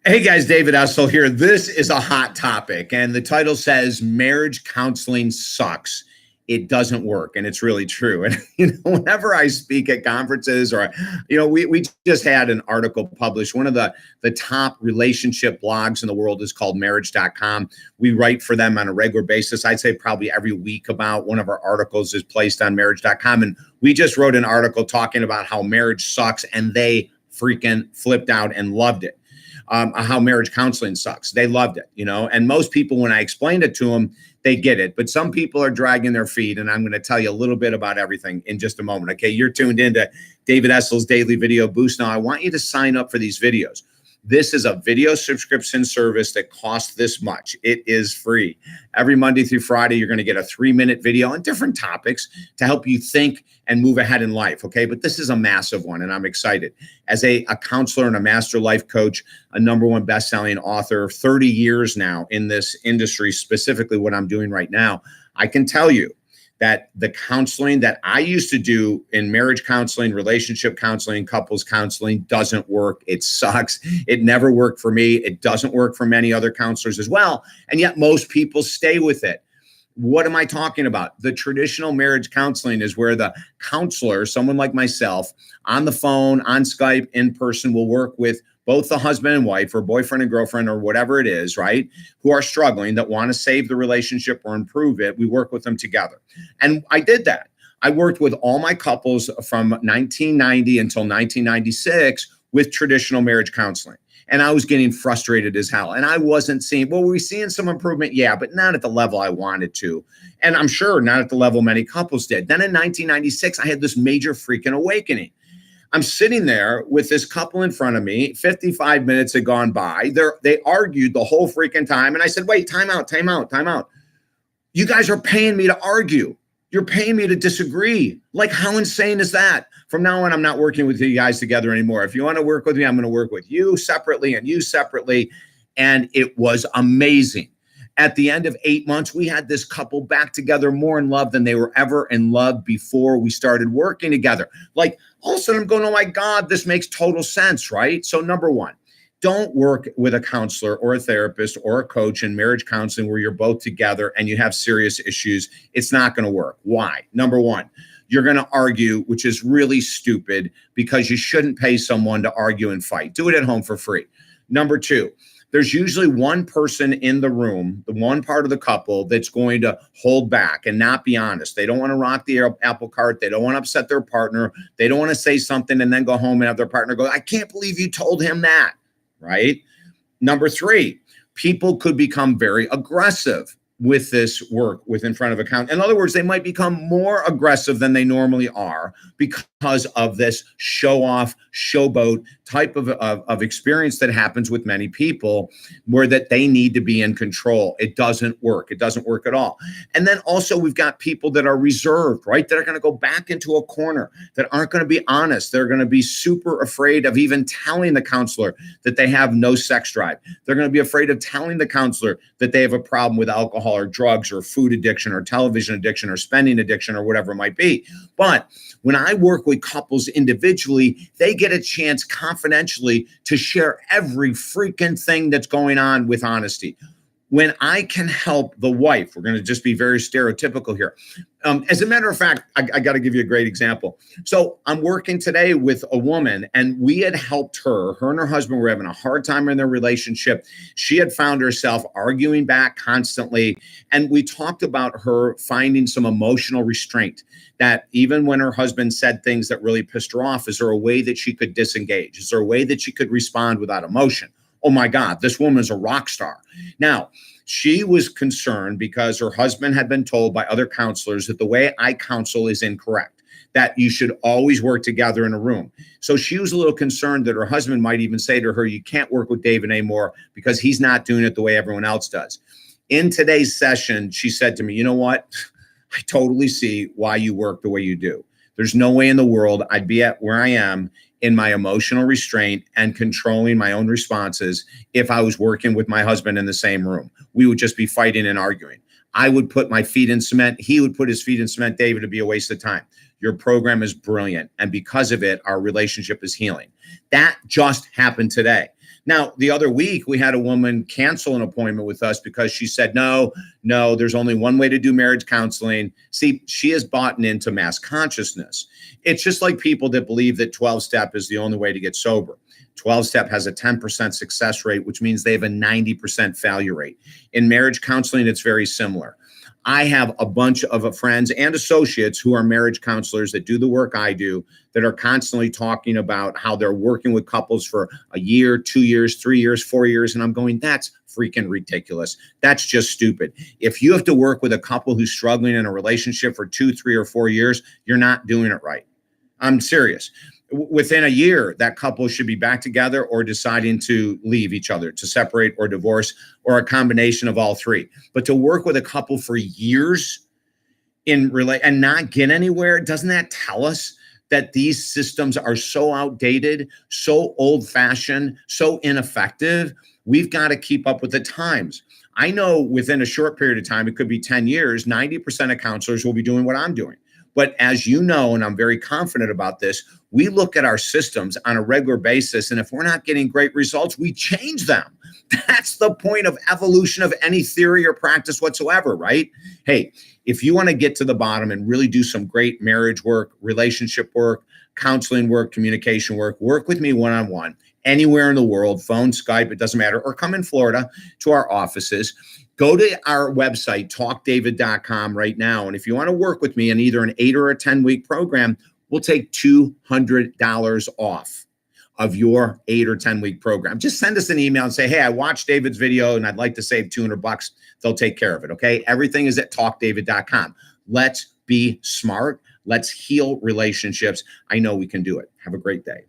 Hey guys, David Essel here. This is a hot topic, and the title says marriage counseling sucks. It doesn't work, and it's really true. And whenever I speak at conferences, or we just had an article published. One of the top relationship blogs in the world is called marriage.com. We write for them on a regular basis. I'd say probably every week about one of our articles is placed on marriage.com. And we just wrote an article talking about how marriage sucks, and they freaking flipped out and loved it. How marriage counseling sucks. They loved it, and most people, when I explained it to them, they get it. But some people are dragging their feet, and I'm going to tell you a little bit about everything in just a moment. Okay, you're tuned into David Essel's Daily Video Boost. Now, I want you to sign up for these videos. This is a video subscription service that costs this much. It is free. Every Monday through Friday, you're going to get a 3-minute video on different topics to help you think and move ahead in life, okay? But this is a massive one, and I'm excited. As a counselor and a master life coach, a #1 best-selling author, 30 years now in this industry, specifically what I'm doing right now, I can tell you that the counseling that I used to do in marriage counseling, relationship counseling, couples counseling doesn't work. It sucks. It never worked for me. It doesn't work for many other counselors as well. And yet most people stay with it. What am I talking about? The traditional marriage counseling is where the counselor, someone like myself, on the phone, on Skype, in person, will work with both the husband and wife, or boyfriend and girlfriend, or whatever it is, right, who are struggling, that want to save the relationship or improve it. We work with them together. And I did that. I worked with all my couples from 1990 until 1996 with traditional marriage counseling. And I was getting frustrated as hell. And I wasn't seeing, well, were we seeing some improvement? Yeah, but not at the level I wanted to. And I'm sure not at the level many couples did. Then in 1996, I had this major freaking awakening. I'm sitting there with this couple in front of me. 55 minutes had gone by. They argued the whole freaking time. And I said, wait, time out. You guys are paying me to argue. You're paying me to disagree. Like, how insane is that? From now on, I'm not working with you guys together anymore. If you want to work with me, I'm going to work with you separately and you separately. And it was amazing. At the end of 8 months, we had this couple back together, more in love than they were ever in love before we started working together. Like, all of a sudden I'm going, oh my God, this makes total sense, right? So #1, don't work with a counselor or a therapist or a coach in marriage counseling where you're both together and you have serious issues. It's not going to work. Why? #1, you're going to argue, which is really stupid, because you shouldn't pay someone to argue and fight. Do it at home for free. #2, there's usually one person in the room, the one part of the couple, that's going to hold back and not be honest. They don't want to rock the apple cart. They don't want to upset their partner. They don't want to say something and then go home and have their partner go, I can't believe you told him that, right? #3, people could become very aggressive with this work in front of a counselor. In other words, they might become more aggressive than they normally are because of this show-off, showboat type of experience that happens with many people, where that they need to be in control. It doesn't work. It doesn't work at all. And then also we've got people that are reserved, right? That are going to go back into a corner, that aren't going to be honest. They're going to be super afraid of even telling the counselor that they have no sex drive. They're going to be afraid of telling the counselor that they have a problem with alcohol or drugs or food addiction or television addiction or spending addiction or whatever it might be. But when I work with couples individually, they get a chance confidentially to share every freaking thing that's going on with honesty. When I can help the wife, we're going to just be very stereotypical here. As a matter of fact, I got to give you a great example. So I'm working today with a woman, and we had helped her and her husband were having a hard time in their relationship. She had found herself arguing back constantly. And we talked about her finding some emotional restraint, that even when her husband said things that really pissed her off, is there a way that she could disengage? Is there a way that she could respond without emotion? Oh my God, this woman's a rock star. Now, she was concerned because her husband had been told by other counselors that the way I counsel is incorrect, that you should always work together in a room. So she was a little concerned that her husband might even say to her, you can't work with David anymore because he's not doing it the way everyone else does. In today's session, she said to me, you know what? I totally see why you work the way you do. There's no way in the world I'd be at where I am in my emotional restraint and controlling my own responses if I was working with my husband in the same room. We would just be fighting and arguing. I would put my feet in cement. He would put his feet in cement. David, it'd be a waste of time. Your program is brilliant. And because of it, our relationship is healing. That just happened today. Now, the other week, we had a woman cancel an appointment with us because she said, no, there's only one way to do marriage counseling. See, she has bought into mass consciousness. It's just like people that believe that 12-step is the only way to get sober. 12-step has a 10% success rate, which means they have a 90% failure rate. In marriage counseling, it's very similar. I have a bunch of friends and associates who are marriage counselors that do the work I do, that are constantly talking about how they're working with couples for a year, 2 years, 3 years, 4 years. And I'm going, that's freaking ridiculous. That's just stupid. If you have to work with a couple who's struggling in a relationship for 2, 3, or 4 years, you're not doing it right. I'm serious. Within a year, that couple should be back together or deciding to leave each other, to separate or divorce, or a combination of all three. But to work with a couple for years and not get anywhere, doesn't that tell us that these systems are so outdated, so old-fashioned, so ineffective? We've got to keep up with the times. I know within a short period of time, it could be 10 years, 90% of counselors will be doing what I'm doing. But as you know, and I'm very confident about this, we look at our systems on a regular basis, and if we're not getting great results, we change them. That's the point of evolution of any theory or practice whatsoever, right? Hey, if you want to get to the bottom and really do some great marriage work, relationship work, counseling work, communication work with me one-on-one, anywhere in the world, phone, Skype, it doesn't matter, or come in Florida to our offices. Go to our website, talkdavid.com right now. And if you want to work with me in either an 8 or a 10-week program, we'll take $200 off of your 8 or 10-week program. Just send us an email and say, hey, I watched David's video and I'd like to save $200. They'll take care of it, okay? Everything is at talkdavid.com. Let's be smart. Let's heal relationships. I know we can do it. Have a great day.